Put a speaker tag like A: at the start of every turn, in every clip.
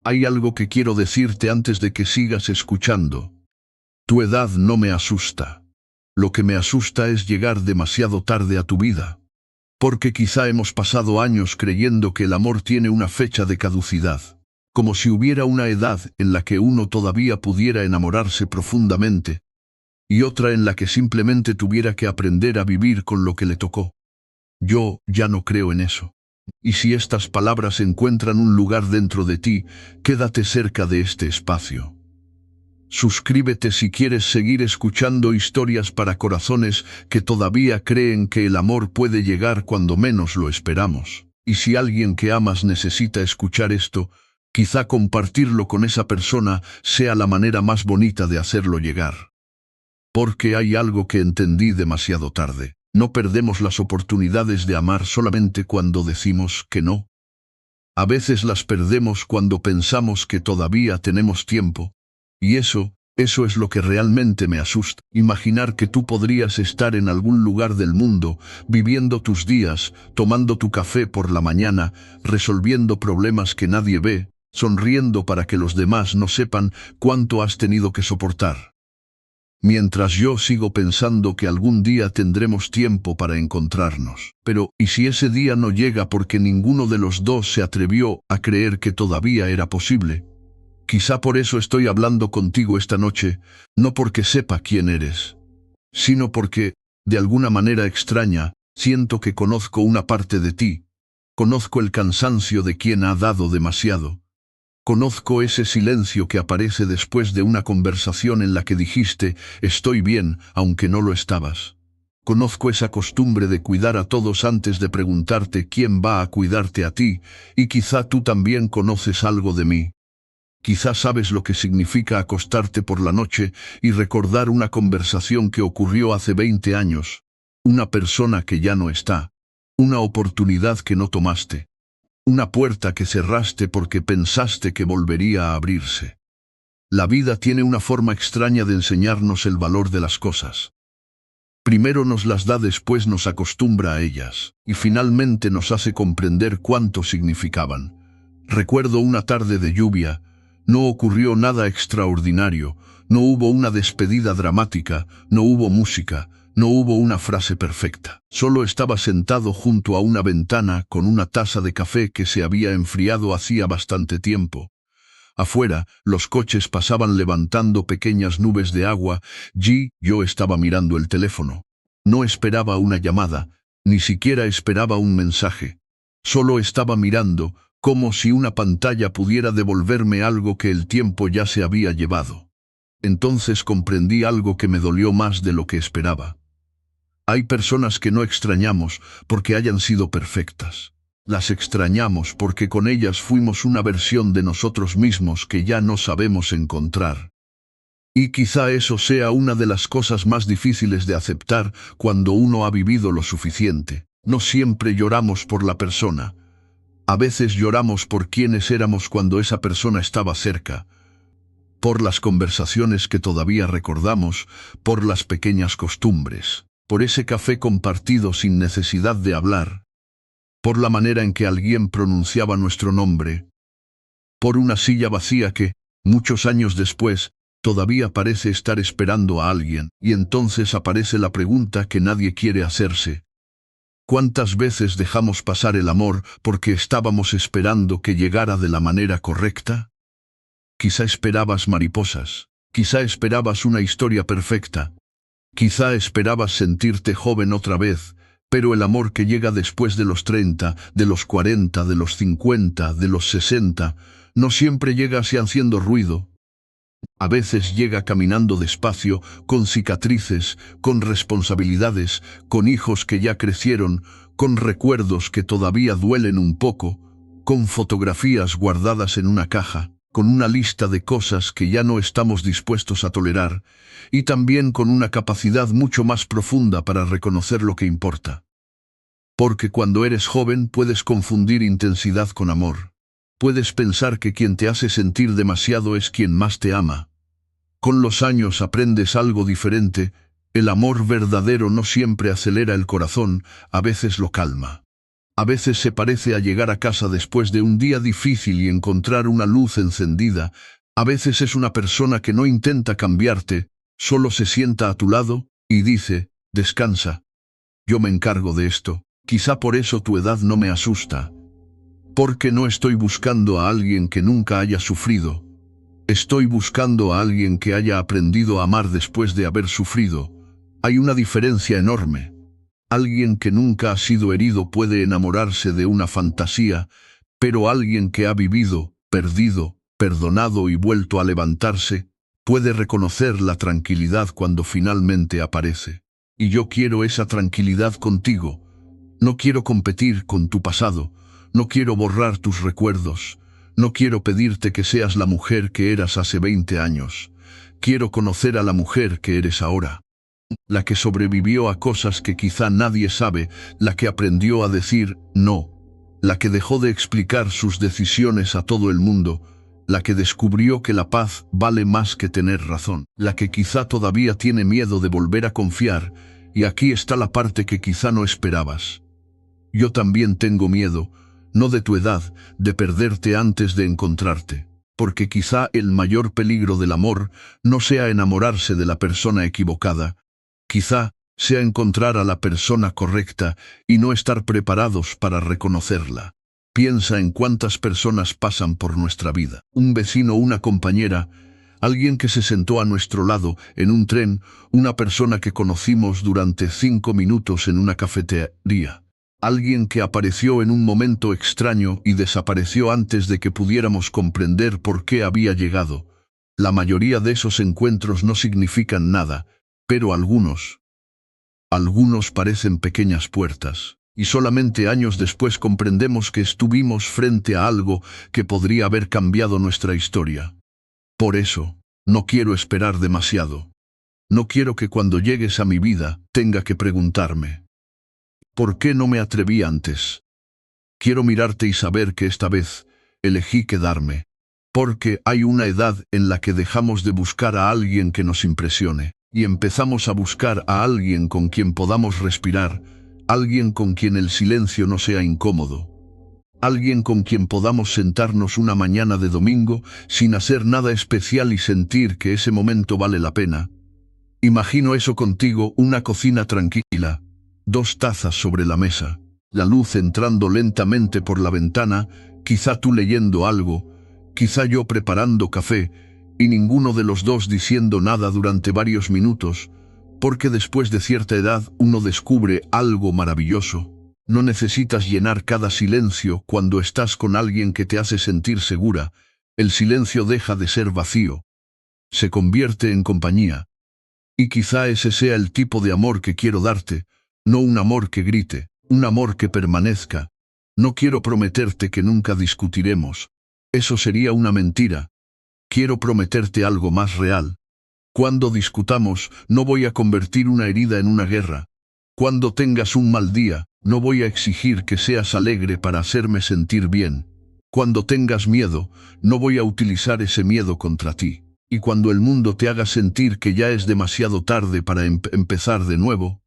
A: Hay algo que quiero decirte antes de que sigas escuchando. Tu edad no me asusta. Lo que me asusta es llegar demasiado tarde a tu vida. Porque quizá hemos pasado años creyendo que el amor tiene una fecha de caducidad. Como si hubiera una edad en la que uno todavía pudiera enamorarse profundamente, y otra en la que simplemente tuviera que aprender a vivir con lo que le tocó. Yo ya no creo en eso. Y si estas palabras encuentran un lugar dentro de ti, quédate cerca de este espacio. Suscríbete si quieres seguir escuchando historias para corazones que todavía creen que el amor puede llegar cuando menos lo esperamos. Y si alguien que amas necesita escuchar esto, quizá compartirlo con esa persona sea la manera más bonita de hacerlo llegar. Porque hay algo que entendí demasiado tarde. No perdemos las oportunidades de amar solamente cuando decimos que no. A veces las perdemos cuando pensamos que todavía tenemos tiempo. Y eso es lo que realmente me asusta. Imaginar que tú podrías estar en algún lugar del mundo, viviendo tus días, tomando tu café por la mañana, resolviendo problemas que nadie ve, sonriendo para que los demás no sepan cuánto has tenido que soportar. Mientras yo sigo pensando que algún día tendremos tiempo para encontrarnos. Pero, ¿y si ese día no llega porque ninguno de los dos se atrevió a creer que todavía era posible? Quizá por eso estoy hablando contigo esta noche, no porque sepa quién eres, sino porque, de alguna manera extraña, siento que conozco una parte de ti. Conozco el cansancio de quien ha dado demasiado. Conozco ese silencio que aparece después de una conversación en la que dijiste, estoy bien, aunque no lo estabas. Conozco esa costumbre de cuidar a todos antes de preguntarte quién va a cuidarte a ti, y quizá tú también conoces algo de mí. Quizá sabes lo que significa acostarte por la noche y recordar una conversación que ocurrió hace 20 años, una persona que ya no está, una oportunidad que no tomaste. Una puerta que cerraste porque pensaste que volvería a abrirse. La vida tiene una forma extraña de enseñarnos el valor de las cosas. Primero nos las da, después nos acostumbra a ellas, y finalmente nos hace comprender cuánto significaban. Recuerdo una tarde de lluvia. No ocurrió nada extraordinario, no hubo una despedida dramática, no hubo música, no hubo una frase perfecta. Solo estaba sentado junto a una ventana con una taza de café que se había enfriado hacía bastante tiempo. Afuera, los coches pasaban levantando pequeñas nubes de agua. Yo estaba mirando el teléfono. No esperaba una llamada, ni siquiera esperaba un mensaje. Solo estaba mirando, como si una pantalla pudiera devolverme algo que el tiempo ya se había llevado. Entonces comprendí algo que me dolió más de lo que esperaba. Hay personas que no extrañamos porque hayan sido perfectas. Las extrañamos porque con ellas fuimos una versión de nosotros mismos que ya no sabemos encontrar. Y quizá eso sea una de las cosas más difíciles de aceptar cuando uno ha vivido lo suficiente. No siempre lloramos por la persona. A veces lloramos por quienes éramos cuando esa persona estaba cerca. Por las conversaciones que todavía recordamos, por las pequeñas costumbres, por ese café compartido sin necesidad de hablar, por la manera en que alguien pronunciaba nuestro nombre, por una silla vacía que, muchos años después, todavía parece estar esperando a alguien, y entonces aparece la pregunta que nadie quiere hacerse. ¿Cuántas veces dejamos pasar el amor porque estábamos esperando que llegara de la manera correcta? Quizá esperabas mariposas, quizá esperabas una historia perfecta, quizá esperabas sentirte joven otra vez, pero el amor que llega después de los 30, de los 40, de los 50, de los 60, no siempre llega así haciendo ruido. A veces llega caminando despacio, con cicatrices, con responsabilidades, con hijos que ya crecieron, con recuerdos que todavía duelen un poco, con fotografías guardadas en una caja, con una lista de cosas que ya no estamos dispuestos a tolerar, y también con una capacidad mucho más profunda para reconocer lo que importa. Porque cuando eres joven puedes confundir intensidad con amor. Puedes pensar que quien te hace sentir demasiado es quien más te ama. Con los años aprendes algo diferente. El amor verdadero no siempre acelera el corazón, a veces lo calma. A veces se parece a llegar a casa después de un día difícil y encontrar una luz encendida. A veces es una persona que no intenta cambiarte, solo se sienta a tu lado y dice, descansa. Yo me encargo de esto. Quizá por eso tu edad no me asusta. Porque no estoy buscando a alguien que nunca haya sufrido. Estoy buscando a alguien que haya aprendido a amar después de haber sufrido. Hay una diferencia enorme. Alguien que nunca ha sido herido puede enamorarse de una fantasía, pero alguien que ha vivido, perdido, perdonado y vuelto a levantarse, puede reconocer la tranquilidad cuando finalmente aparece. Y yo quiero esa tranquilidad contigo. No quiero competir con tu pasado, no quiero borrar tus recuerdos, no quiero pedirte que seas la mujer que eras hace 20 años. Quiero conocer a la mujer que eres ahora. La que sobrevivió a cosas que quizá nadie sabe, la que aprendió a decir no, la que dejó de explicar sus decisiones a todo el mundo, la que descubrió que la paz vale más que tener razón, la que quizá todavía tiene miedo de volver a confiar, y aquí está la parte que quizá no esperabas. Yo también tengo miedo, no de tu edad, de perderte antes de encontrarte, porque quizá el mayor peligro del amor no sea enamorarse de la persona equivocada, quizá sea encontrar a la persona correcta y no estar preparados para reconocerla. Piensa en cuántas personas pasan por nuestra vida. Un vecino, una compañera, alguien que se sentó a nuestro lado en un tren, una persona que conocimos durante 5 minutos en una cafetería. Alguien que apareció en un momento extraño y desapareció antes de que pudiéramos comprender por qué había llegado. La mayoría de esos encuentros no significan nada, pero algunos parecen pequeñas puertas, y solamente años después comprendemos que estuvimos frente a algo que podría haber cambiado nuestra historia. Por eso, no quiero esperar demasiado. No quiero que cuando llegues a mi vida tenga que preguntarme, ¿por qué no me atreví antes? Quiero mirarte y saber que esta vez elegí quedarme, porque hay una edad en la que dejamos de buscar a alguien que nos impresione, y empezamos a buscar a alguien con quien podamos respirar, alguien con quien el silencio no sea incómodo, alguien con quien podamos sentarnos una mañana de domingo sin hacer nada especial y sentir que ese momento vale la pena. Imagino eso contigo, una cocina tranquila, 2 tazas sobre la mesa, la luz entrando lentamente por la ventana, quizá tú leyendo algo, quizá yo preparando café, y ninguno de los dos diciendo nada durante varios minutos, porque después de cierta edad uno descubre algo maravilloso. No necesitas llenar cada silencio cuando estás con alguien que te hace sentir segura. El silencio deja de ser vacío. Se convierte en compañía. Y quizá ese sea el tipo de amor que quiero darte, no un amor que grite, un amor que permanezca. No quiero prometerte que nunca discutiremos. Eso sería una mentira. Quiero prometerte algo más real. Cuando discutamos, no voy a convertir una herida en una guerra. Cuando tengas un mal día, no voy a exigir que seas alegre para hacerme sentir bien. Cuando tengas miedo, no voy a utilizar ese miedo contra ti. Y cuando el mundo te haga sentir que ya es demasiado tarde para empezar de nuevo,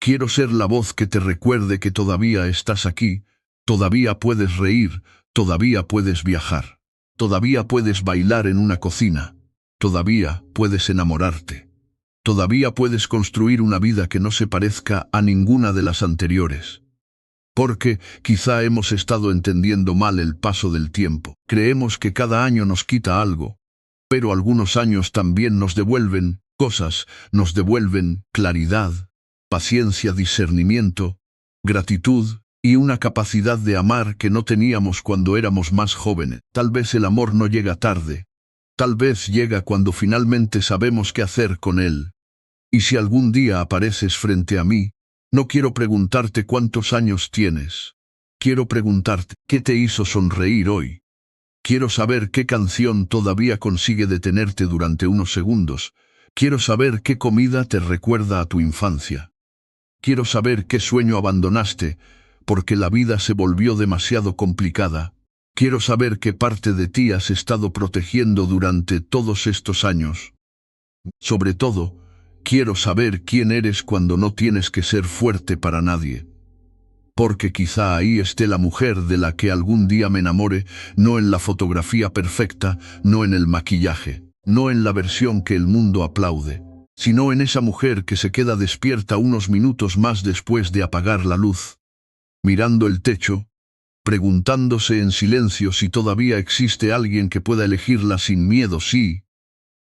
A: quiero ser la voz que te recuerde que todavía estás aquí, todavía puedes reír, todavía puedes viajar, todavía puedes bailar en una cocina, todavía puedes enamorarte, todavía puedes construir una vida que no se parezca a ninguna de las anteriores. Porque quizá hemos estado entendiendo mal el paso del tiempo. Creemos que cada año nos quita algo, pero algunos años también nos devuelven cosas, nos devuelven claridad, paciencia, discernimiento, gratitud y una capacidad de amar que no teníamos cuando éramos más jóvenes. Tal vez el amor no llega tarde, tal vez llega cuando finalmente sabemos qué hacer con él. Y si algún día apareces frente a mí, no quiero preguntarte cuántos años tienes. Quiero preguntarte, ¿qué te hizo sonreír hoy? Quiero saber qué canción todavía consigue detenerte durante unos segundos. Quiero saber qué comida te recuerda a tu infancia. Quiero saber qué sueño abandonaste, porque la vida se volvió demasiado complicada. Quiero saber qué parte de ti has estado protegiendo durante todos estos años. Sobre todo, quiero saber quién eres cuando no tienes que ser fuerte para nadie. porque quizá ahí esté la mujer de la que algún día me enamore, no en la fotografía perfecta, no en el maquillaje, no en la versión que el mundo aplaude, sino en esa mujer que se queda despierta unos minutos más después de apagar la luz, mirando el techo, preguntándose en silencio si todavía existe alguien que pueda elegirla sin miedo. Sí,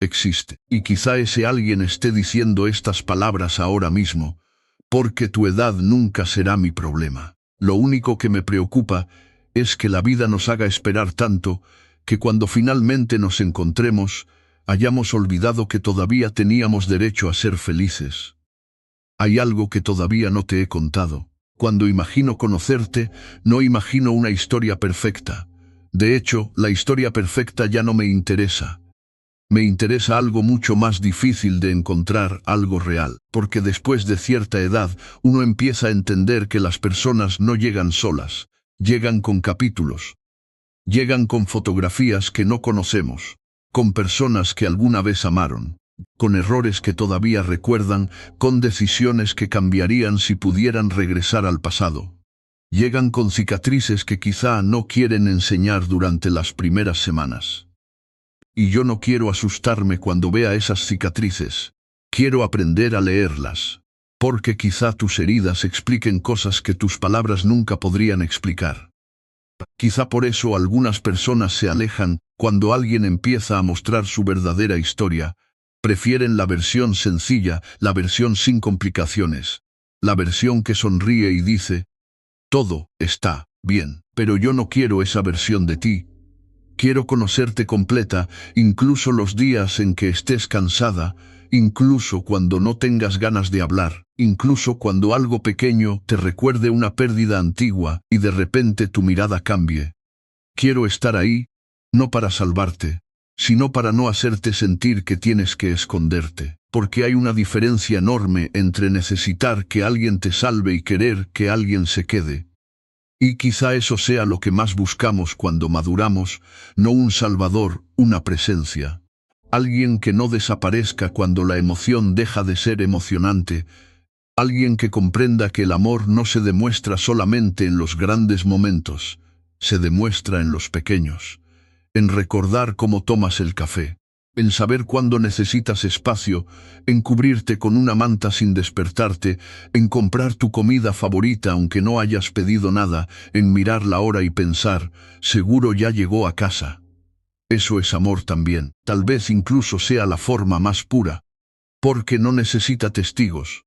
A: existe. Y quizá ese alguien esté diciendo estas palabras ahora mismo, porque tu edad nunca será mi problema. Lo único que me preocupa es que la vida nos haga esperar tanto, que cuando finalmente nos encontremos, hayamos olvidado que todavía teníamos derecho a ser felices. Hay algo que todavía no te he contado. Cuando imagino conocerte, no imagino una historia perfecta. De hecho, la historia perfecta ya no me interesa. Me interesa algo mucho más difícil de encontrar, algo real, porque después de cierta edad uno empieza a entender que las personas no llegan solas, llegan con capítulos, llegan con fotografías que no conocemos, con personas que alguna vez amaron, con errores que todavía recuerdan, con decisiones que cambiarían si pudieran regresar al pasado. Llegan con cicatrices que quizá no quieren enseñar durante las primeras semanas. Y yo no quiero asustarme cuando vea esas cicatrices. Quiero aprender a leerlas, porque quizá tus heridas expliquen cosas que tus palabras nunca podrían explicar. Quizá por eso algunas personas se alejan cuando alguien empieza a mostrar su verdadera historia. Prefieren la versión sencilla, la versión sin complicaciones, la versión que sonríe y dice, todo está bien, pero yo no quiero esa versión de ti. Quiero conocerte completa, incluso los días en que estés cansada, incluso cuando no tengas ganas de hablar, incluso cuando algo pequeño te recuerde una pérdida antigua y de repente tu mirada cambie. Quiero estar ahí, no para salvarte, sino para no hacerte sentir que tienes que esconderte, porque hay una diferencia enorme entre necesitar que alguien te salve y querer que alguien se quede. Y quizá eso sea lo que más buscamos cuando maduramos, no un salvador, una presencia. Alguien que no desaparezca cuando la emoción deja de ser emocionante. Alguien que comprenda que el amor no se demuestra solamente en los grandes momentos, se demuestra en los pequeños. En recordar cómo tomas el café, en saber cuándo necesitas espacio, en cubrirte con una manta sin despertarte, en comprar tu comida favorita aunque no hayas pedido nada, en mirar la hora y pensar, seguro ya llegó a casa. Eso es amor también, tal vez incluso sea la forma más pura, porque no necesita testigos.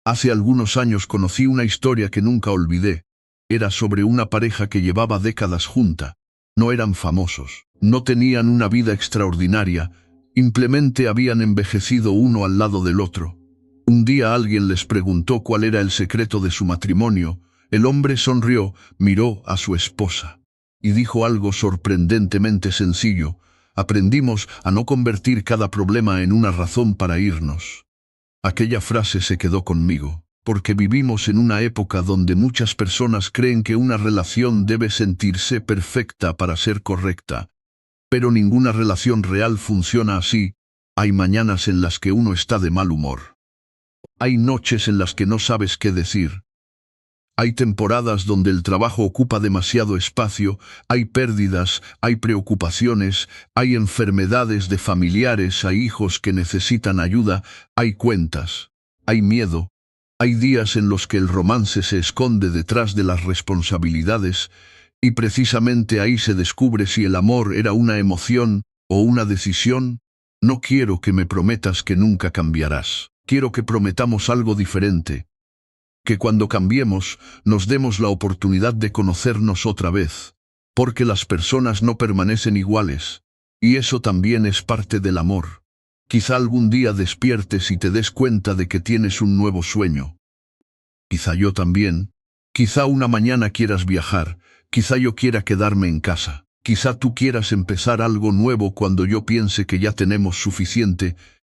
A: Hace algunos años conocí una historia que nunca olvidé. Era sobre una pareja que llevaba décadas junta. No eran famosos, no tenían una vida extraordinaria, simplemente habían envejecido uno al lado del otro. Un día alguien les preguntó cuál era el secreto de su matrimonio. El hombre sonrió, miró a su esposa y dijo algo sorprendentemente sencillo: aprendimos a no convertir cada problema en una razón para irnos. Aquella frase se quedó conmigo, porque vivimos en una época donde muchas personas creen que una relación debe sentirse perfecta para ser correcta. Pero ninguna relación real funciona así. Hay mañanas en las que uno está de mal humor. Hay noches en las que no sabes qué decir. Hay temporadas donde el trabajo ocupa demasiado espacio, hay pérdidas, hay preocupaciones, hay enfermedades de familiares, hay hijos que necesitan ayuda, hay cuentas, hay miedo. Hay días en los que el romance se esconde detrás de las responsabilidades, y precisamente ahí se descubre si el amor era una emoción o una decisión. No quiero que me prometas que nunca cambiarás. Quiero que prometamos algo diferente. Que cuando cambiemos, nos demos la oportunidad de conocernos otra vez. Porque las personas no permanecen iguales. Y eso también es parte del amor. Quizá algún día despiertes y te des cuenta de que tienes un nuevo sueño. Quizá yo también. Quizá una mañana quieras viajar. Quizá yo quiera quedarme en casa. Quizá tú quieras empezar algo nuevo cuando yo piense que ya tenemos suficiente,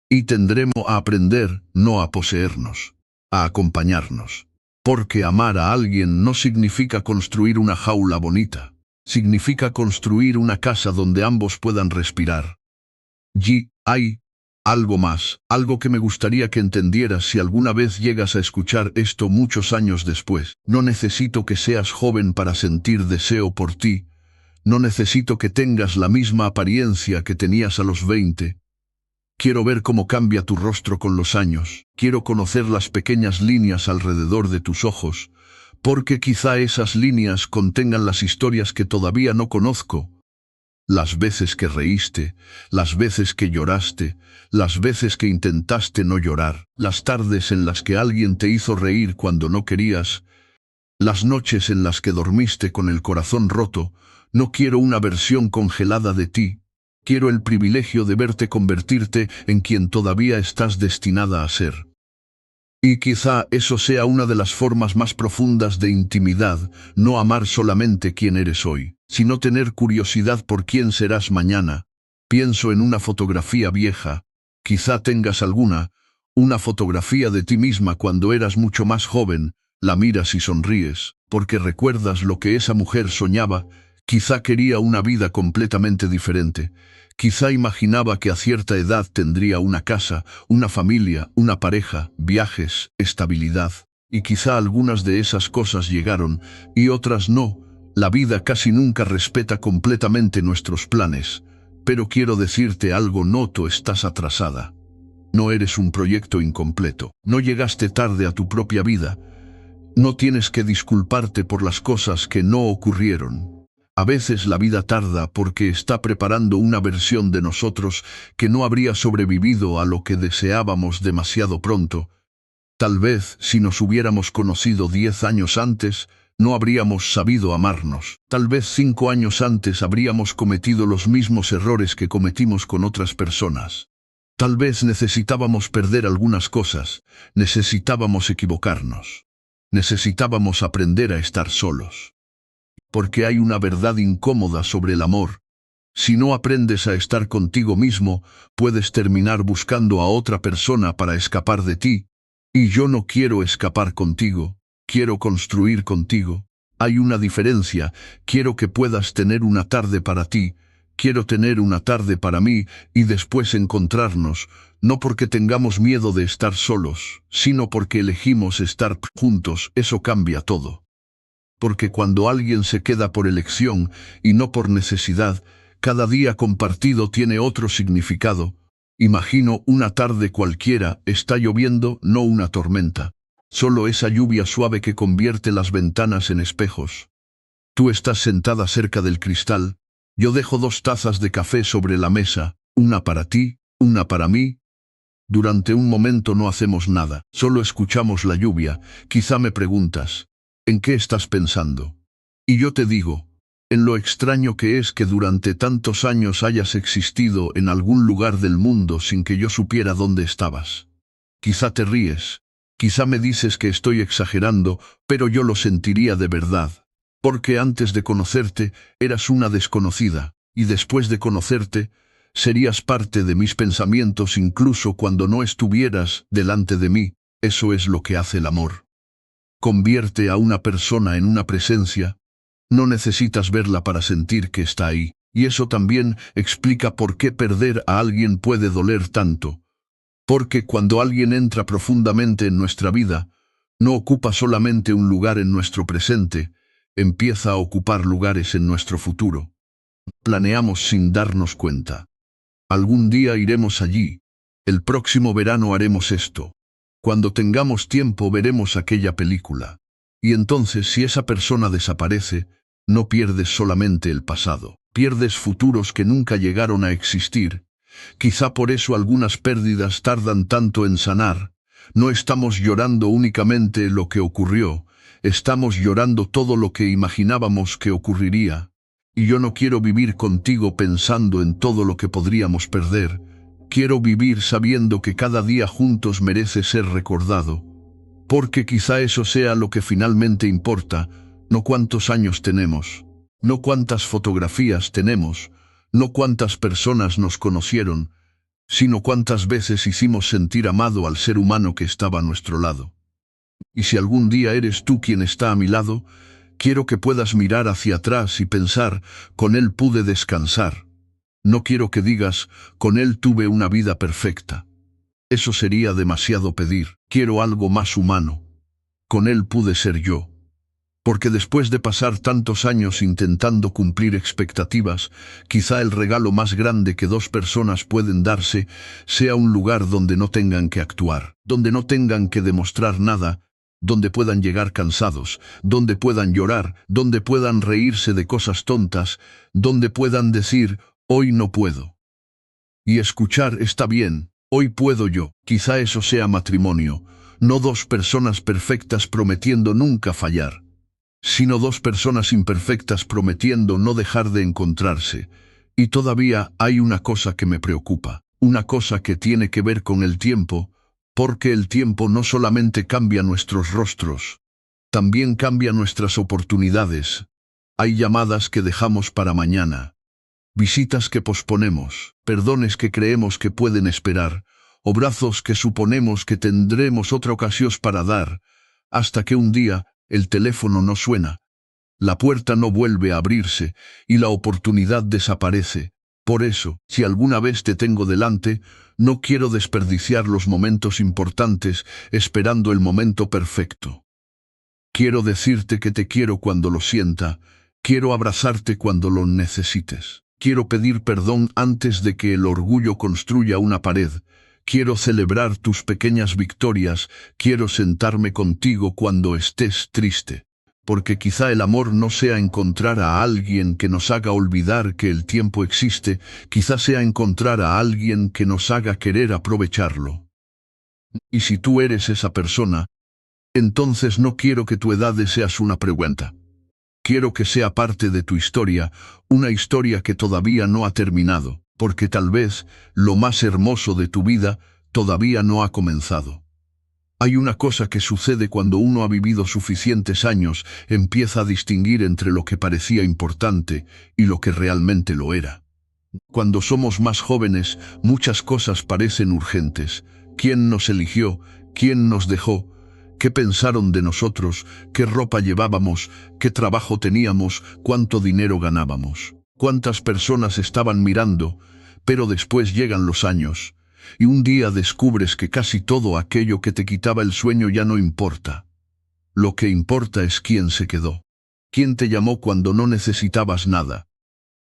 A: y tendremos a aprender, no a poseernos, a acompañarnos. Porque amar a alguien no significa construir una jaula bonita. Significa construir una casa donde ambos puedan respirar. Hay Algo más, algo que me gustaría que entendieras si alguna vez llegas a escuchar esto muchos años después. No necesito que seas joven para sentir deseo por ti. No necesito que tengas la misma apariencia que tenías a los 20. Quiero ver cómo cambia tu rostro con los años. Quiero conocer las pequeñas líneas alrededor de tus ojos, porque quizá esas líneas contengan las historias que todavía no conozco. Las veces que reíste, las veces que lloraste, las veces que intentaste no llorar, las tardes en las que alguien te hizo reír cuando no querías, las noches en las que dormiste con el corazón roto. No quiero una versión congelada de ti. Quiero el privilegio de verte convertirte en quien todavía estás destinada a ser. Y quizá eso sea una de las formas más profundas de intimidad, no amar solamente quién eres hoy, sino tener curiosidad por quién serás mañana. Pienso en una fotografía vieja, quizá tengas alguna, una fotografía de ti misma cuando eras mucho más joven, la miras y sonríes, porque recuerdas lo que esa mujer soñaba. Quizá quería una vida completamente diferente. Quizá imaginaba que a cierta edad tendría una casa, una familia, una pareja, viajes, estabilidad. Y quizá algunas de esas cosas llegaron, y otras no. La vida casi nunca respeta completamente nuestros planes. Pero quiero decirte algo, Noto, estás atrasada. No eres un proyecto incompleto. No llegaste tarde a tu propia vida. No tienes que disculparte por las cosas que no ocurrieron. A veces la vida tarda porque está preparando una versión de nosotros que no habría sobrevivido a lo que deseábamos demasiado pronto. Tal vez, si nos hubiéramos conocido 10 años antes, no habríamos sabido amarnos. Tal vez 5 años antes habríamos cometido los mismos errores que cometimos con otras personas. Tal vez necesitábamos perder algunas cosas, necesitábamos equivocarnos. Necesitábamos aprender a estar solos. Porque hay una verdad incómoda sobre el amor. Si no aprendes a estar contigo mismo, puedes terminar buscando a otra persona para escapar de ti. Y yo no quiero escapar contigo, quiero construir contigo. Hay una diferencia, quiero que puedas tener una tarde para ti, quiero tener una tarde para mí y después encontrarnos, no porque tengamos miedo de estar solos, sino porque elegimos estar juntos. Eso cambia todo. Porque cuando alguien se queda por elección y no por necesidad, cada día compartido tiene otro significado. Imagino una tarde cualquiera, está lloviendo, no una tormenta. Solo esa lluvia suave que convierte las ventanas en espejos. Tú estás sentada cerca del cristal. Yo dejo 2 tazas de café sobre la mesa, una para ti, una para mí. Durante un momento no hacemos nada, solo escuchamos la lluvia. Quizá me preguntas, ¿en qué estás pensando? Y yo te digo, en lo extraño que es que durante tantos años hayas existido en algún lugar del mundo sin que yo supiera dónde estabas. Quizá te ríes, quizá me dices que estoy exagerando, pero yo lo sentiría de verdad. Porque antes de conocerte, eras una desconocida, y después de conocerte, serías parte de mis pensamientos incluso cuando no estuvieras delante de mí. Eso es lo que hace el amor. Convierte a una persona en una presencia. No necesitas verla para sentir que está ahí. Y eso también explica por qué perder a alguien puede doler tanto. Porque cuando alguien entra profundamente en nuestra vida, no ocupa solamente un lugar en nuestro presente, empieza a ocupar lugares en nuestro futuro. Planeamos sin darnos cuenta. Algún día iremos allí. El próximo verano haremos esto. Cuando tengamos tiempo veremos aquella película. Y entonces, si esa persona desaparece, no pierdes solamente el pasado, pierdes futuros que nunca llegaron a existir. Quizá por eso algunas pérdidas tardan tanto en sanar. No estamos llorando únicamente lo que ocurrió, estamos llorando todo lo que imaginábamos que ocurriría. Y yo no quiero vivir contigo pensando en todo lo que podríamos perder. Quiero vivir sabiendo que cada día juntos merece ser recordado. Porque quizá eso sea lo que finalmente importa, no cuántos años tenemos, no cuántas fotografías tenemos, no cuántas personas nos conocieron, sino cuántas veces hicimos sentir amado al ser humano que estaba a nuestro lado. Y si algún día eres tú quien está a mi lado, quiero que puedas mirar hacia atrás y pensar, con él pude descansar. No quiero que digas, con él tuve una vida perfecta. Eso sería demasiado pedir. Quiero algo más humano. Con él pude ser yo. Porque después de pasar tantos años intentando cumplir expectativas, quizá el regalo más grande que dos personas pueden darse sea un lugar donde no tengan que actuar, donde no tengan que demostrar nada, donde puedan llegar cansados, donde puedan llorar, donde puedan reírse de cosas tontas, donde puedan decir, hoy no puedo. Y escuchar está bien, hoy puedo yo. Quizá eso sea matrimonio, no dos personas perfectas prometiendo nunca fallar, sino dos personas imperfectas prometiendo no dejar de encontrarse. Y todavía hay una cosa que me preocupa, una cosa que tiene que ver con el tiempo, porque el tiempo no solamente cambia nuestros rostros, también cambia nuestras oportunidades. Hay llamadas que dejamos para mañana, visitas que posponemos, perdones que creemos que pueden esperar, o brazos que suponemos que tendremos otra ocasión para dar, hasta que un día el teléfono no suena, la puerta no vuelve a abrirse y la oportunidad desaparece. Por eso, si alguna vez te tengo delante, no quiero desperdiciar los momentos importantes esperando el momento perfecto. Quiero decirte que te quiero cuando lo sienta, quiero abrazarte cuando lo necesites. Quiero pedir perdón antes de que el orgullo construya una pared. Quiero celebrar tus pequeñas victorias, quiero sentarme contigo cuando estés triste. Porque quizá el amor no sea encontrar a alguien que nos haga olvidar que el tiempo existe, quizá sea encontrar a alguien que nos haga querer aprovecharlo. Y si tú eres esa persona, entonces no quiero que tu edad seas una pregunta. Quiero que sea parte de tu historia, una historia que todavía no ha terminado, porque tal vez lo más hermoso de tu vida todavía no ha comenzado. Hay una cosa que sucede cuando uno ha vivido suficientes años, empieza a distinguir entre lo que parecía importante y lo que realmente lo era. Cuando somos más jóvenes, muchas cosas parecen urgentes. ¿Quién nos eligió? ¿Quién nos dejó? ¿Qué pensaron de nosotros? ¿Qué ropa llevábamos? ¿Qué trabajo teníamos? ¿Cuánto dinero ganábamos? ¿Cuántas personas estaban mirando? Pero después llegan los años, y un día descubres que casi todo aquello que te quitaba el sueño ya no importa. Lo que importa es quién se quedó. ¿Quién te llamó cuando no necesitabas nada?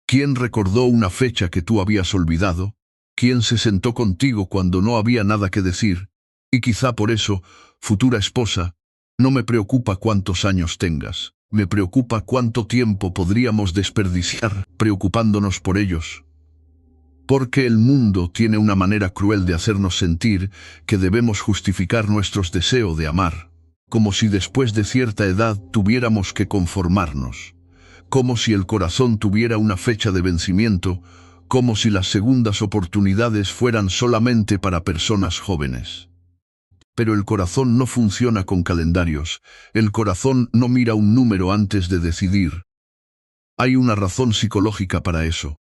A: ¿Quién recordó una fecha que tú habías olvidado? ¿Quién se sentó contigo cuando no había nada que decir? Y quizá por eso, futura esposa, no me preocupa cuántos años tengas. Me preocupa cuánto tiempo podríamos desperdiciar preocupándonos por ellos. Porque el mundo tiene una manera cruel de hacernos sentir que debemos justificar nuestros deseos de amar, como si después de cierta edad tuviéramos que conformarnos, como si el corazón tuviera una fecha de vencimiento, como si las segundas oportunidades fueran solamente para personas jóvenes. Pero el corazón no funciona con calendarios, el corazón no mira un número antes de decidir. Hay una razón psicológica para eso.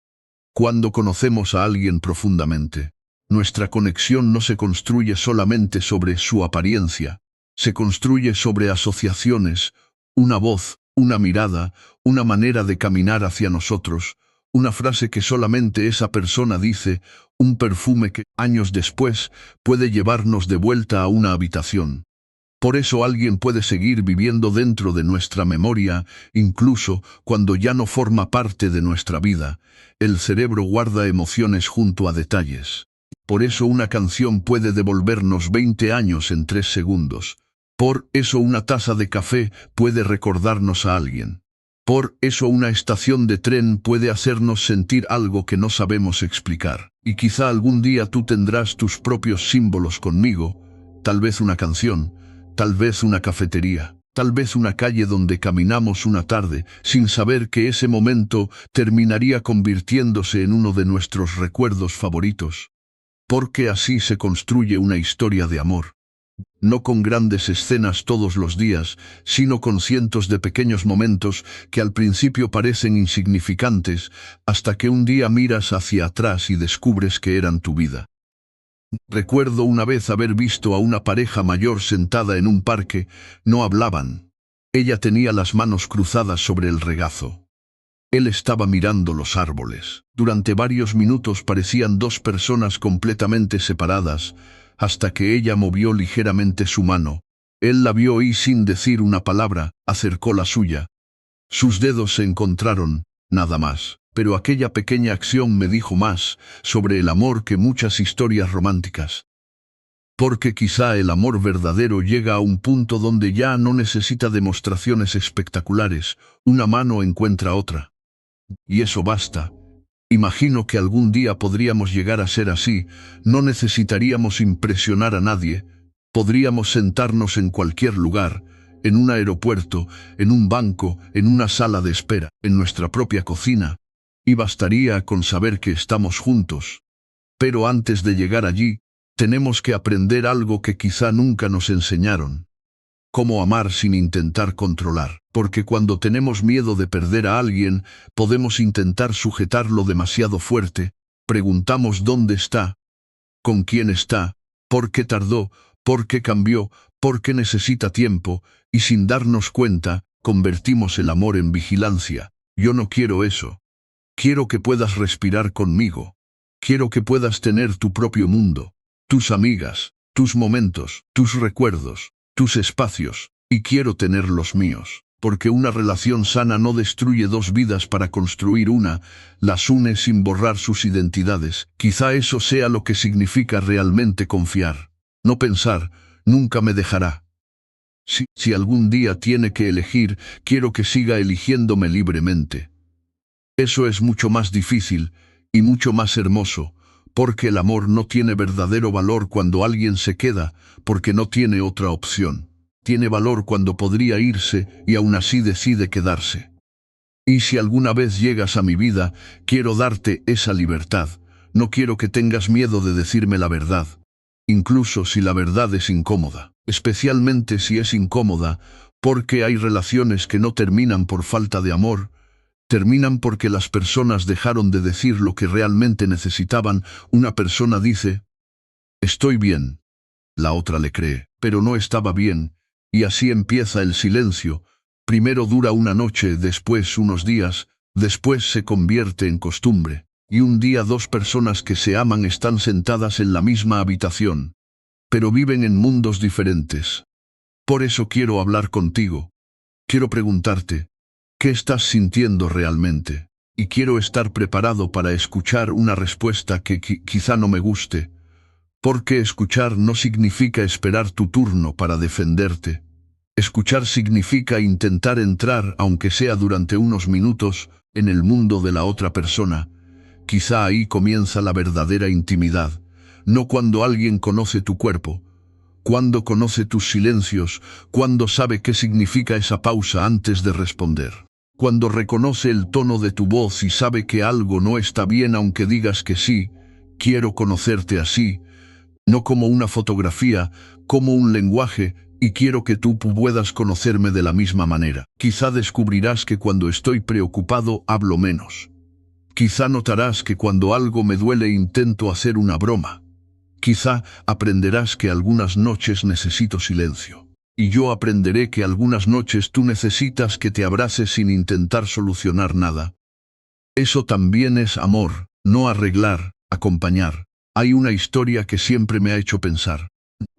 A: Cuando conocemos a alguien profundamente, nuestra conexión no se construye solamente sobre su apariencia, se construye sobre asociaciones, una voz, una mirada, una manera de caminar hacia nosotros, una frase que solamente esa persona dice, un perfume que, años después, puede llevarnos de vuelta a una habitación. Por eso alguien puede seguir viviendo dentro de nuestra memoria, incluso cuando ya no forma parte de nuestra vida. El cerebro guarda emociones junto a detalles. Por eso una canción puede devolvernos 20 años en 3 segundos. Por eso una taza de café puede recordarnos a alguien. Por eso una estación de tren puede hacernos sentir algo que no sabemos explicar. Y quizá algún día tú tendrás tus propios símbolos conmigo, tal vez una canción, tal vez una cafetería, tal vez una calle donde caminamos una tarde, sin saber que ese momento terminaría convirtiéndose en uno de nuestros recuerdos favoritos. Porque así se construye una historia de amor. No con grandes escenas todos los días, sino con cientos de pequeños momentos que al principio parecen insignificantes, hasta que un día miras hacia atrás y descubres que eran tu vida. Recuerdo una vez haber visto a una pareja mayor sentada en un parque. No hablaban. Ella tenía las manos cruzadas sobre el regazo. Él estaba mirando los árboles. Durante varios minutos parecían dos personas completamente separadas, hasta que ella movió ligeramente su mano. Él la vio y sin decir una palabra, acercó la suya. Sus dedos se encontraron, nada más. Pero aquella pequeña acción me dijo más sobre el amor que muchas historias románticas. Porque quizá el amor verdadero llega a un punto donde ya no necesita demostraciones espectaculares, una mano encuentra otra. Y eso basta. Imagino que algún día podríamos llegar a ser así, no necesitaríamos impresionar a nadie, podríamos sentarnos en cualquier lugar, en un aeropuerto, en un banco, en una sala de espera, en nuestra propia cocina, y bastaría con saber que estamos juntos. Pero antes de llegar allí, tenemos que aprender algo que quizá nunca nos enseñaron. Cómo amar sin intentar controlar. Porque cuando tenemos miedo de perder a alguien, podemos intentar sujetarlo demasiado fuerte. Preguntamos dónde está, con quién está, por qué tardó, por qué cambió, por qué necesita tiempo, y sin darnos cuenta, convertimos el amor en vigilancia. Yo no quiero eso. Quiero que puedas respirar conmigo. Quiero que puedas tener tu propio mundo, tus amigas, tus momentos, tus recuerdos, tus espacios, y quiero tener los míos. Porque una relación sana no destruye dos vidas para construir una, las une sin borrar sus identidades. Quizá eso sea lo que significa realmente confiar. No pensar, nunca me dejará. Si algún día tiene que elegir, quiero que siga eligiéndome libremente. Eso es mucho más difícil y mucho más hermoso, porque el amor no tiene verdadero valor cuando alguien se queda, porque no tiene otra opción. Tiene valor cuando podría irse y aún así decide quedarse. Y si alguna vez llegas a mi vida, quiero darte esa libertad. No quiero que tengas miedo de decirme la verdad, incluso si la verdad es incómoda, especialmente si es incómoda, porque hay relaciones que no terminan por falta de amor, terminan porque las personas dejaron de decir lo que realmente necesitaban. Una persona dice, estoy bien. La otra le cree, pero no estaba bien, y así empieza el silencio. Primero dura una noche, después unos días, después se convierte en costumbre, y un día dos personas que se aman están sentadas en la misma habitación, pero viven en mundos diferentes. Por eso quiero hablar contigo. Quiero preguntarte, ¿qué estás sintiendo realmente? Y quiero estar preparado para escuchar una respuesta que quizá no me guste, porque escuchar no significa esperar tu turno para defenderte. Escuchar significa intentar entrar, aunque sea durante unos minutos, en el mundo de la otra persona. Quizá ahí comienza la verdadera intimidad, no cuando alguien conoce tu cuerpo, cuando conoce tus silencios, cuando sabe qué significa esa pausa antes de responder. Cuando reconoce el tono de tu voz y sabe que algo no está bien aunque digas que sí. Quiero conocerte así, no como una fotografía, como un lenguaje, y quiero que tú puedas conocerme de la misma manera. Quizá descubrirás que cuando estoy preocupado hablo menos. Quizá notarás que cuando algo me duele intento hacer una broma. Quizá aprenderás que algunas noches necesito silencio. Y yo aprenderé que algunas noches tú necesitas que te abrace sin intentar solucionar nada. Eso también es amor, no arreglar, acompañar. Hay una historia que siempre me ha hecho pensar.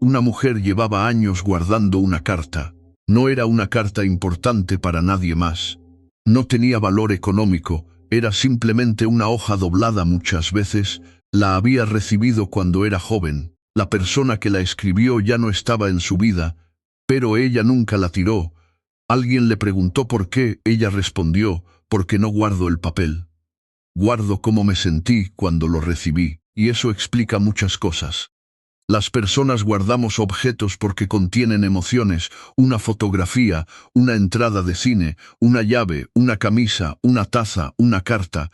A: Una mujer llevaba años guardando una carta. No era una carta importante para nadie más. No tenía valor económico, era simplemente una hoja doblada muchas veces. La había recibido cuando era joven. La persona que la escribió ya no estaba en su vida, pero ella nunca la tiró. Alguien le preguntó por qué, ella respondió, porque no guardo el papel. Guardo cómo me sentí cuando lo recibí, y eso explica muchas cosas. Las personas guardamos objetos porque contienen emociones, una fotografía, una entrada de cine, una llave, una camisa, una taza, una carta.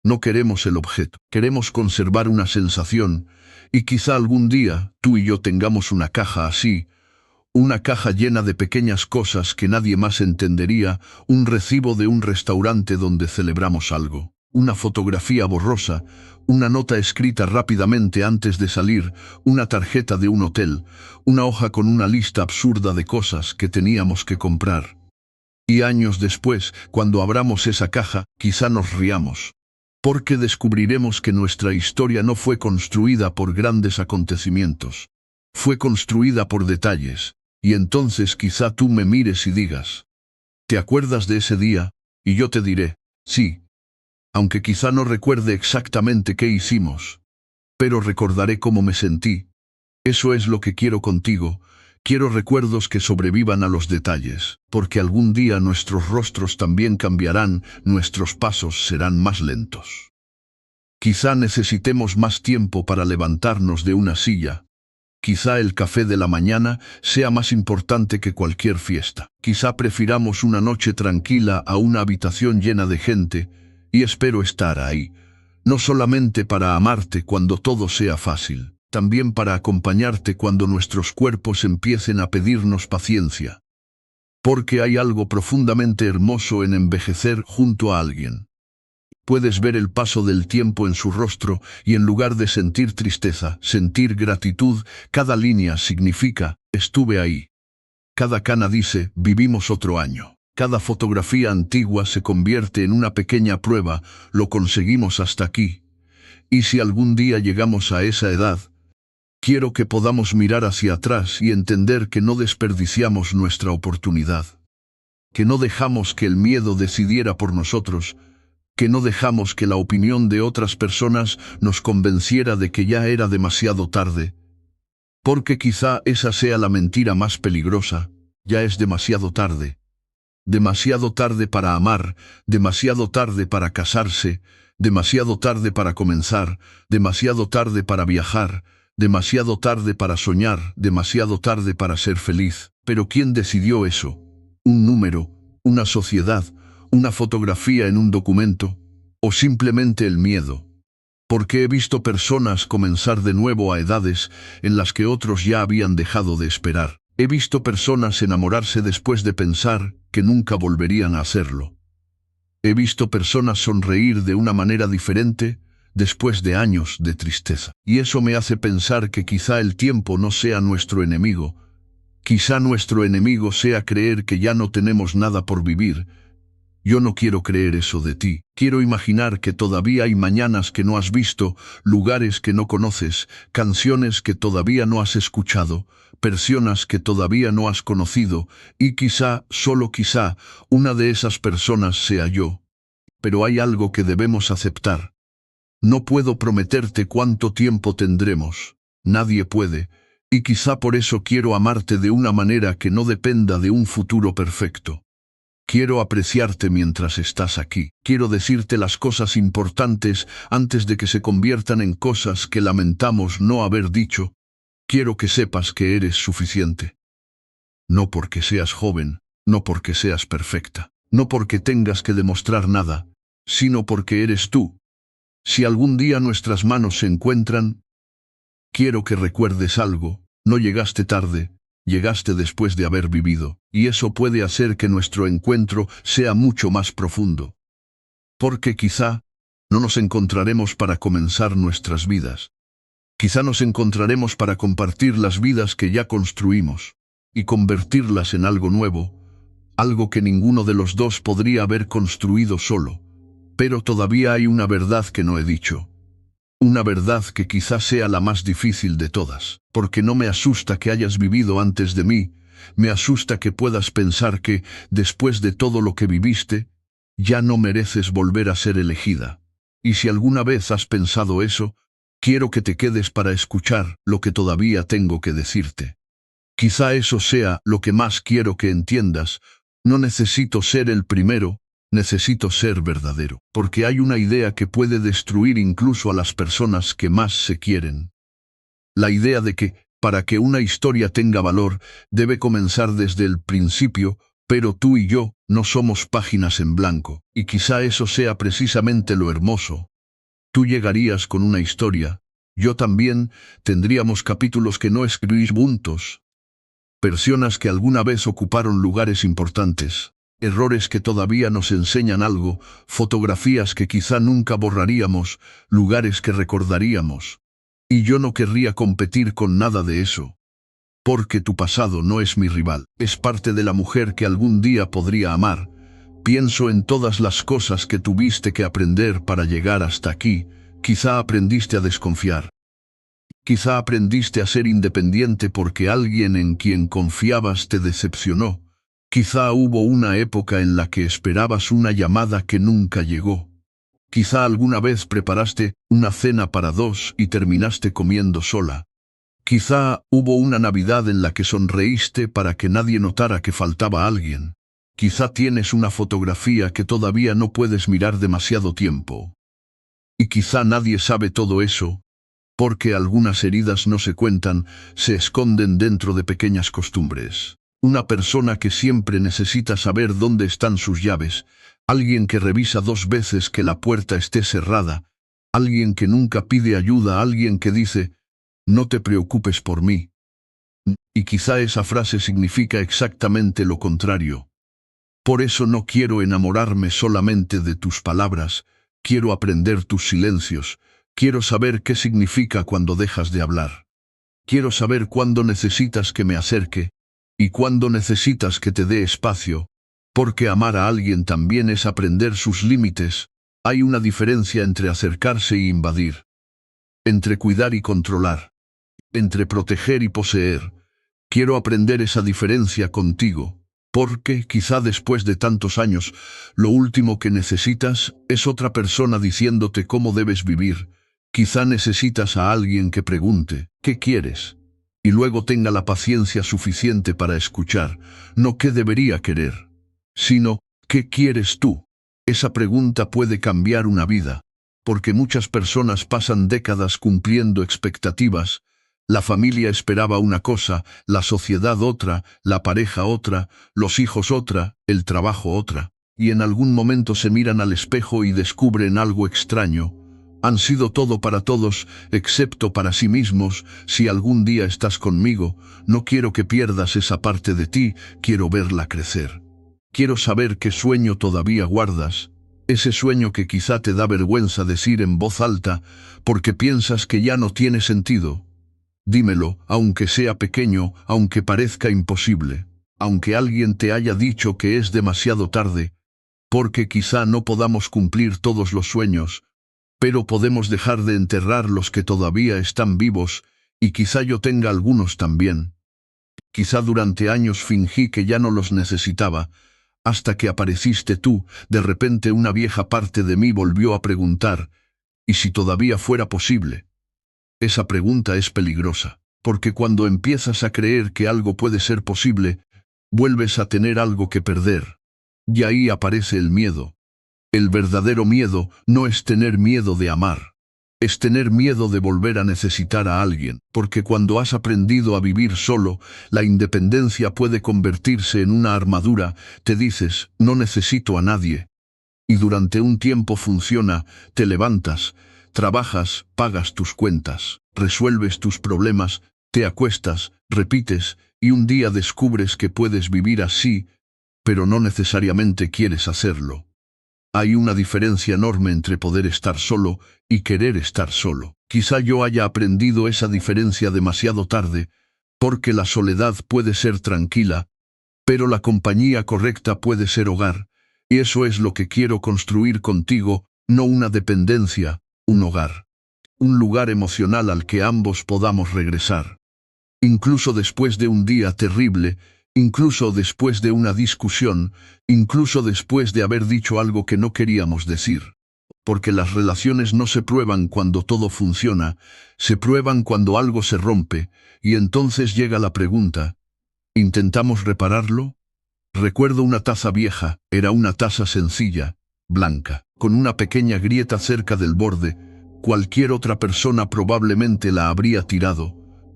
A: No queremos el objeto, queremos conservar una sensación, y quizá algún día tú y yo tengamos una caja así, una caja llena de pequeñas cosas que nadie más entendería, un recibo de un restaurante donde celebramos algo, una fotografía borrosa, una nota escrita rápidamente antes de salir, una tarjeta de un hotel, una hoja con una lista absurda de cosas que teníamos que comprar. Y años después, cuando abramos esa caja, quizá nos riamos. Porque descubriremos que nuestra historia no fue construida por grandes acontecimientos. Fue construida por detalles. Y entonces quizá tú me mires y digas, ¿te acuerdas de ese día? Y yo te diré, sí. Aunque quizá no recuerde exactamente qué hicimos. Pero recordaré cómo me sentí. Eso es lo que quiero contigo. Quiero recuerdos que sobrevivan a los detalles, porque algún día nuestros rostros también cambiarán, nuestros pasos serán más lentos. Quizá necesitemos más tiempo para levantarnos de una silla. Quizá el café de la mañana sea más importante que cualquier fiesta. Quizá prefiramos una noche tranquila a una habitación llena de gente, y espero estar ahí, no solamente para amarte cuando todo sea fácil, también para acompañarte cuando nuestros cuerpos empiecen a pedirnos paciencia. Porque hay algo profundamente hermoso en envejecer junto a alguien. Puedes ver el paso del tiempo en su rostro y en lugar de sentir tristeza, sentir gratitud, cada línea significa, estuve ahí. Cada cana dice, vivimos otro año. Cada fotografía antigua se convierte en una pequeña prueba, lo conseguimos hasta aquí. Y si algún día llegamos a esa edad, quiero que podamos mirar hacia atrás y entender que no desperdiciamos nuestra oportunidad. Que no dejamos que el miedo decidiera por nosotros, que no dejamos que la opinión de otras personas nos convenciera de que ya era demasiado tarde. Porque quizá esa sea la mentira más peligrosa, ya es demasiado tarde. Demasiado tarde para amar, demasiado tarde para casarse, demasiado tarde para comenzar, demasiado tarde para viajar, demasiado tarde para soñar, demasiado tarde para ser feliz. Pero ¿quién decidió eso? ¿Un número? ¿Una sociedad? ¿Una fotografía en un documento? ¿O simplemente el miedo? Porque he visto personas comenzar de nuevo a edades en las que otros ya habían dejado de esperar. He visto personas enamorarse después de pensar que nunca volverían a hacerlo. He visto personas sonreír de una manera diferente después de años de tristeza. Y eso me hace pensar que quizá el tiempo no sea nuestro enemigo. Quizá nuestro enemigo sea creer que ya no tenemos nada por vivir. Yo no quiero creer eso de ti. Quiero imaginar que todavía hay mañanas que no has visto, lugares que no conoces, canciones que todavía no has escuchado, personas que todavía no has conocido, y quizá, solo quizá, una de esas personas sea yo. Pero hay algo que debemos aceptar. No puedo prometerte cuánto tiempo tendremos. Nadie puede. Y quizá por eso quiero amarte de una manera que no dependa de un futuro perfecto. Quiero apreciarte mientras estás aquí. Quiero decirte las cosas importantes antes de que se conviertan en cosas que lamentamos no haber dicho. Quiero que sepas que eres suficiente. No porque seas joven, no porque seas perfecta, no porque tengas que demostrar nada, sino porque eres tú. Si algún día nuestras manos se encuentran, quiero que recuerdes algo, no llegaste tarde. Llegaste después de haber vivido, y eso puede hacer que nuestro encuentro sea mucho más profundo. Porque quizá no nos encontraremos para comenzar nuestras vidas. Quizá nos encontraremos para compartir las vidas que ya construimos, y convertirlas en algo nuevo, algo que ninguno de los dos podría haber construido solo. Pero todavía hay una verdad que no he dicho. Una verdad que quizás sea la más difícil de todas, porque no me asusta que hayas vivido antes de mí, me asusta que puedas pensar que, después de todo lo que viviste, ya no mereces volver a ser elegida. Y si alguna vez has pensado eso, quiero que te quedes para escuchar lo que todavía tengo que decirte. Quizá eso sea lo que más quiero que entiendas. No necesito ser el primero, necesito ser verdadero, porque hay una idea que puede destruir incluso a las personas que más se quieren. La idea de que, para que una historia tenga valor, debe comenzar desde el principio, pero tú y yo no somos páginas en blanco, y quizá eso sea precisamente lo hermoso. Tú llegarías con una historia, yo también, tendríamos capítulos que no escribís juntos. Personas que alguna vez ocuparon lugares importantes. Errores que todavía nos enseñan algo, fotografías que quizá nunca borraríamos, lugares que recordaríamos. Y yo no querría competir con nada de eso. porque tu pasado no es mi rival, es parte de la mujer que algún día podría amar. Pienso en todas las cosas que tuviste que aprender para llegar hasta aquí. Quizá aprendiste a desconfiar. Quizá aprendiste a ser independiente porque alguien en quien confiabas te decepcionó. Quizá hubo una época en la que esperabas una llamada que nunca llegó. Quizá alguna vez preparaste una cena para dos y terminaste comiendo sola. Quizá hubo una Navidad en la que sonreíste para que nadie notara que faltaba alguien. Quizá tienes una fotografía que todavía no puedes mirar demasiado tiempo. Y quizá nadie sabe todo eso, porque algunas heridas no se cuentan, se esconden dentro de pequeñas costumbres. Una persona que siempre necesita saber dónde están sus llaves, alguien que revisa 2 veces que la puerta esté cerrada, alguien que nunca pide ayuda, alguien que dice, no te preocupes por mí. Y quizá esa frase significa exactamente lo contrario. Por eso no quiero enamorarme solamente de tus palabras, quiero aprender tus silencios, quiero saber qué significa cuando dejas de hablar. Quiero saber cuándo necesitas que me acerque, y cuándo necesitas que te dé espacio, porque amar a alguien también es aprender sus límites. Hay una diferencia entre acercarse y invadir, entre cuidar y controlar, entre proteger y poseer. Quiero aprender esa diferencia contigo, porque, quizá después de tantos años, lo último que necesitas es otra persona diciéndote cómo debes vivir. Quizá necesitas a alguien que pregunte, ¿qué quieres? Y luego tenga la paciencia suficiente para escuchar, no qué debería querer, sino, ¿qué quieres tú? Esa pregunta puede cambiar una vida, porque muchas personas pasan décadas cumpliendo expectativas. La familia esperaba una cosa, la sociedad otra, la pareja otra, los hijos otra, el trabajo otra, y en algún momento se miran al espejo y descubren algo extraño. Han sido todo para todos, excepto para sí mismos. Si algún día estás conmigo, no quiero que pierdas esa parte de ti, quiero verla crecer. Quiero saber qué sueño todavía guardas, ese sueño que quizá te da vergüenza decir en voz alta, porque piensas que ya no tiene sentido. Dímelo, aunque sea pequeño, aunque parezca imposible, aunque alguien te haya dicho que es demasiado tarde, porque quizá no podamos cumplir todos los sueños, pero podemos dejar de enterrar los que todavía están vivos, y quizá yo tenga algunos también. Quizá durante años fingí que ya no los necesitaba, hasta que apareciste tú. De repente una vieja parte de mí volvió a preguntar, ¿y si todavía fuera posible? Esa pregunta es peligrosa, porque cuando empiezas a creer que algo puede ser posible, vuelves a tener algo que perder. Y ahí aparece el miedo. El verdadero miedo no es tener miedo de amar, es tener miedo de volver a necesitar a alguien, porque cuando has aprendido a vivir solo, la independencia puede convertirse en una armadura. Te dices, no necesito a nadie. Y durante un tiempo funciona, te levantas, trabajas, pagas tus cuentas, resuelves tus problemas, te acuestas, repites, y un día descubres que puedes vivir así, pero no necesariamente quieres hacerlo. Hay una diferencia enorme entre poder estar solo y querer estar solo. Quizá yo haya aprendido esa diferencia demasiado tarde, porque la soledad puede ser tranquila, pero la compañía correcta puede ser hogar, y eso es lo que quiero construir contigo, no una dependencia, un hogar. Un lugar emocional al que ambos podamos regresar. Incluso después de un día terrible, incluso después de una discusión, incluso después de haber dicho algo que no queríamos decir. Porque las relaciones no se prueban cuando todo funciona, se prueban cuando algo se rompe, y entonces llega la pregunta, ¿intentamos repararlo? Recuerdo una taza vieja, era una taza sencilla, blanca, con una pequeña grieta cerca del borde. Cualquier otra persona probablemente la habría tirado,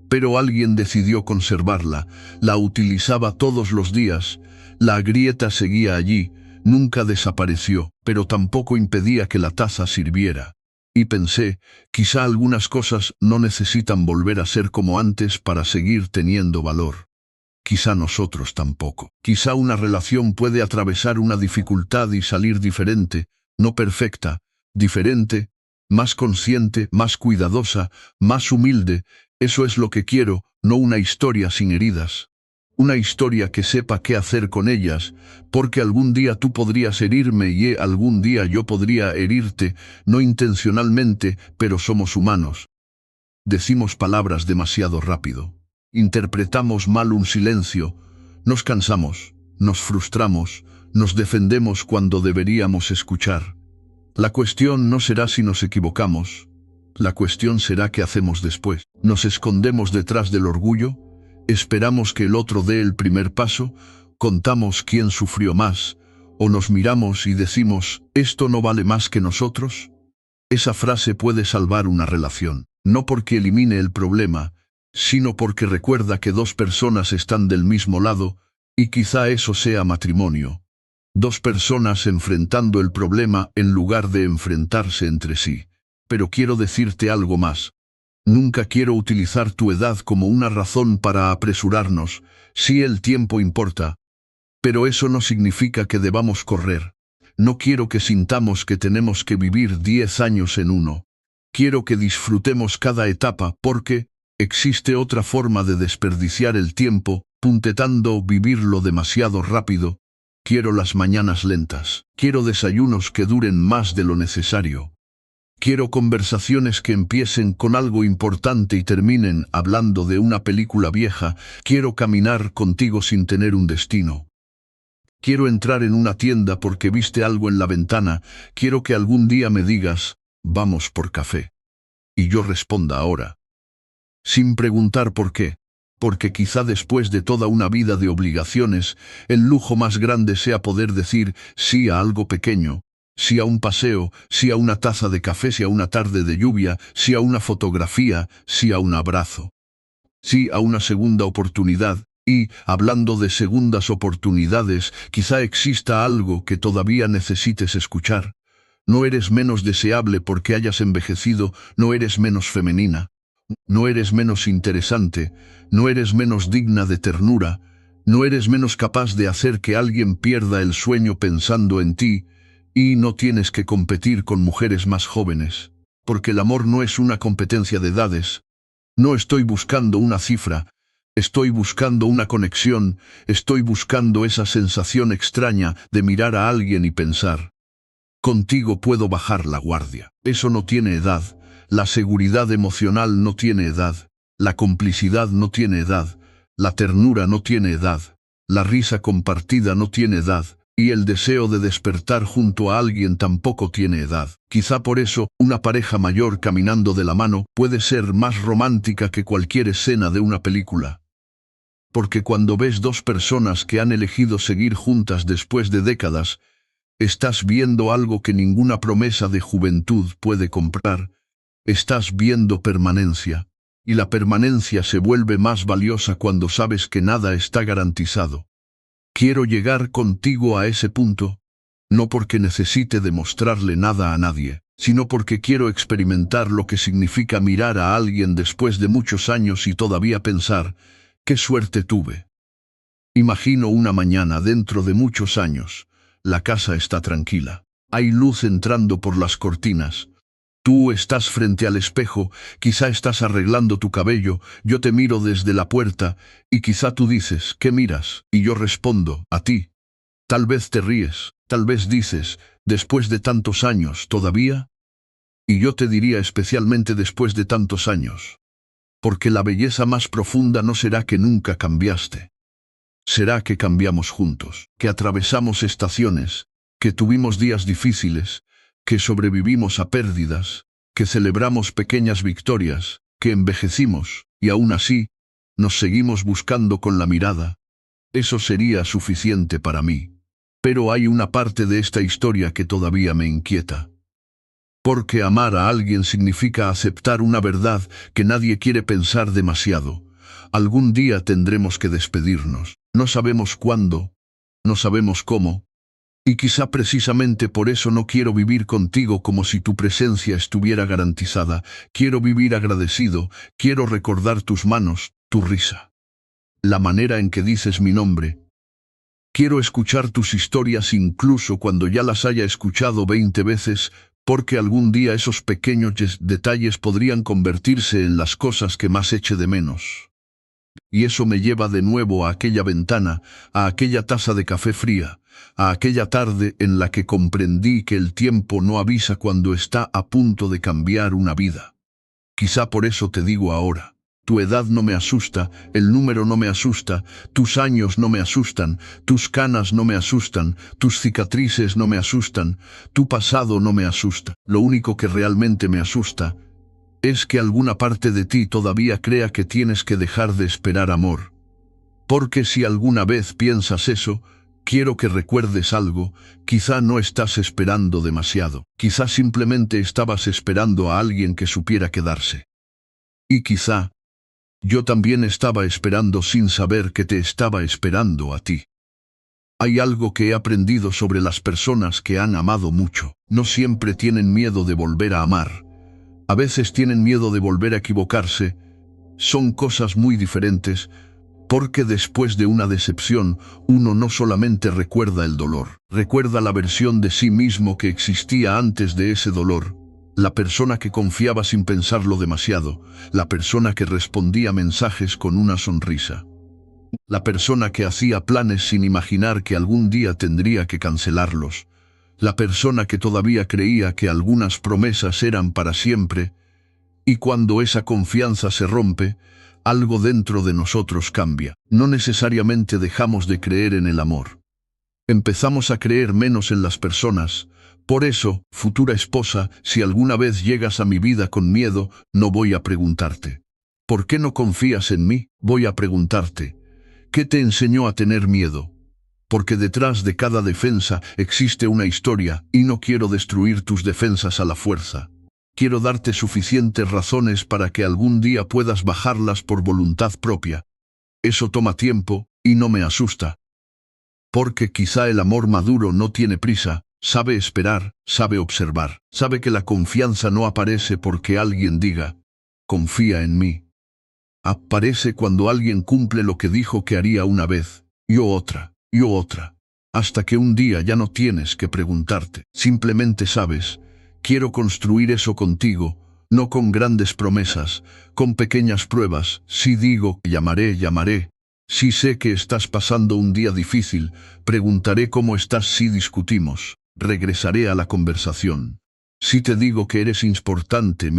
A: pero alguien decidió conservarla, la utilizaba todos los días, la grieta seguía allí, nunca desapareció, pero tampoco impedía que la taza sirviera. Y pensé, quizá algunas cosas no necesitan volver a ser como antes para seguir teniendo valor. Quizá nosotros tampoco. Quizá una relación puede atravesar una dificultad y salir diferente, no perfecta, diferente, más consciente, más cuidadosa, más humilde, Eso es lo que quiero, no una historia sin heridas. Una historia que sepa qué hacer con ellas, porque algún día tú podrías herirme y algún día yo podría herirte, no intencionalmente, pero somos humanos. Decimos palabras demasiado rápido. Interpretamos mal un silencio. Nos cansamos, nos frustramos, nos defendemos cuando deberíamos escuchar. La cuestión no será si nos equivocamos. La cuestión será qué hacemos después. ¿Nos escondemos detrás del orgullo? ¿Esperamos que el otro dé el primer paso? ¿Contamos quién sufrió más? ¿O nos miramos y decimos, esto no vale más que nosotros? Esa frase puede salvar una relación, no porque elimine el problema, sino porque recuerda que dos personas están del mismo lado, y quizá eso sea matrimonio. Dos personas enfrentando el problema en lugar de enfrentarse entre sí. Pero quiero decirte algo más. Nunca quiero utilizar tu edad como una razón para apresurarnos. Sí, el tiempo importa. Pero eso no significa que debamos correr. No quiero que sintamos que tenemos que vivir 10 años en uno. Quiero que disfrutemos cada etapa porque existe otra forma de desperdiciar el tiempo, puntetando vivirlo demasiado rápido. Quiero las mañanas lentas. Quiero desayunos que duren más de lo necesario. Quiero conversaciones que empiecen con algo importante y terminen hablando de una película vieja. Quiero caminar contigo sin tener un destino. Quiero entrar en una tienda porque viste algo en la ventana. Quiero que algún día me digas, vamos por café. Y yo responda ahora. Sin preguntar por qué. Porque quizá después de toda una vida de obligaciones, el lujo más grande sea poder decir sí a algo pequeño. Sí a un paseo, sí a una taza de café, sí a una tarde de lluvia, sí a una fotografía, sí a un abrazo. Sí a una segunda oportunidad, y, hablando de segundas oportunidades, quizá exista algo que todavía necesites escuchar. No eres menos deseable porque hayas envejecido, no eres menos femenina. No eres menos interesante, no eres menos digna de ternura, no eres menos capaz de hacer que alguien pierda el sueño pensando en ti. Y no tienes que competir con mujeres más jóvenes, porque el amor no es una competencia de edades. No estoy buscando una cifra, estoy buscando una conexión, estoy buscando esa sensación extraña de mirar a alguien y pensar. Contigo puedo bajar la guardia. Eso no tiene edad, la seguridad emocional no tiene edad, la complicidad no tiene edad, la ternura no tiene edad, la risa compartida no tiene edad. Y el deseo de despertar junto a alguien tampoco tiene edad. Quizá por eso, una pareja mayor caminando de la mano puede ser más romántica que cualquier escena de una película. Porque cuando ves dos personas que han elegido seguir juntas después de décadas, estás viendo algo que ninguna promesa de juventud puede comprar. Estás viendo permanencia. Y la permanencia se vuelve más valiosa cuando sabes que nada está garantizado. Quiero llegar contigo a ese punto, no porque necesite demostrarle nada a nadie, sino porque quiero experimentar lo que significa mirar a alguien después de muchos años y todavía pensar, ¡qué suerte tuve! Imagino una mañana dentro de muchos años, la casa está tranquila, hay luz entrando por las cortinas. Tú estás frente al espejo, quizá estás arreglando tu cabello, yo te miro desde la puerta, y quizá tú dices, ¿qué miras? Y yo respondo, a ti. Tal vez te ríes, tal vez dices, después de tantos años, ¿todavía? Y yo te diría especialmente después de tantos años. Porque la belleza más profunda no será que nunca cambiaste. Será que cambiamos juntos, que atravesamos estaciones, que tuvimos días difíciles, que sobrevivimos a pérdidas, que celebramos pequeñas victorias, que envejecimos, y aún así, nos seguimos buscando con la mirada. Eso sería suficiente para mí. Pero hay una parte de esta historia que todavía me inquieta. Porque amar a alguien significa aceptar una verdad que nadie quiere pensar demasiado. Algún día tendremos que despedirnos. No sabemos cuándo, no sabemos cómo. Y quizá precisamente por eso no quiero vivir contigo como si tu presencia estuviera garantizada. Quiero vivir agradecido, quiero recordar tus manos, tu risa. La manera en que dices mi nombre. Quiero escuchar tus historias incluso cuando ya las haya escuchado 20 veces, porque algún día esos pequeños detalles podrían convertirse en las cosas que más eche de menos. Y eso me lleva de nuevo a aquella ventana, a aquella taza de café fría, a aquella tarde en la que comprendí que el tiempo no avisa cuando está a punto de cambiar una vida. Quizá por eso te digo ahora, tu edad no me asusta, el número no me asusta, tus años no me asustan, tus canas no me asustan, tus cicatrices no me asustan, tu pasado no me asusta. Lo único que realmente me asusta es que alguna parte de ti todavía crea que tienes que dejar de esperar amor. Porque si alguna vez piensas eso, quiero que recuerdes algo, quizá no estás esperando demasiado, quizá simplemente estabas esperando a alguien que supiera quedarse. Y quizá yo también estaba esperando sin saber que te estaba esperando a ti. Hay algo que he aprendido sobre las personas que han amado mucho. No siempre tienen miedo de volver a amar. A veces tienen miedo de volver a equivocarse. Son cosas muy diferentes, porque después de una decepción, uno no solamente recuerda el dolor, recuerda la versión de sí mismo que existía antes de ese dolor, la persona que confiaba sin pensarlo demasiado, la persona que respondía mensajes con una sonrisa, la persona que hacía planes sin imaginar que algún día tendría que cancelarlos, la persona que todavía creía que algunas promesas eran para siempre, y cuando esa confianza se rompe, algo dentro de nosotros cambia. No necesariamente dejamos de creer en el amor. Empezamos a creer menos en las personas. Por eso, futura esposa, si alguna vez llegas a mi vida con miedo, no voy a preguntarte, ¿por qué no confías en mí? Voy a preguntarte, ¿qué te enseñó a tener miedo? Porque detrás de cada defensa existe una historia, y no quiero destruir tus defensas a la fuerza. Quiero darte suficientes razones para que algún día puedas bajarlas por voluntad propia. Eso toma tiempo, y no me asusta. Porque quizá el amor maduro no tiene prisa, sabe esperar, sabe observar, sabe que la confianza no aparece porque alguien diga, confía en mí. Aparece cuando alguien cumple lo que dijo que haría una vez, y otra, hasta que un día ya no tienes que preguntarte, simplemente sabes. Quiero construir eso contigo, no con grandes promesas, con pequeñas pruebas. Si digo, llamaré. Si sé que estás pasando un día difícil, preguntaré cómo estás. Si discutimos, regresaré a la conversación. Si te digo que eres importante,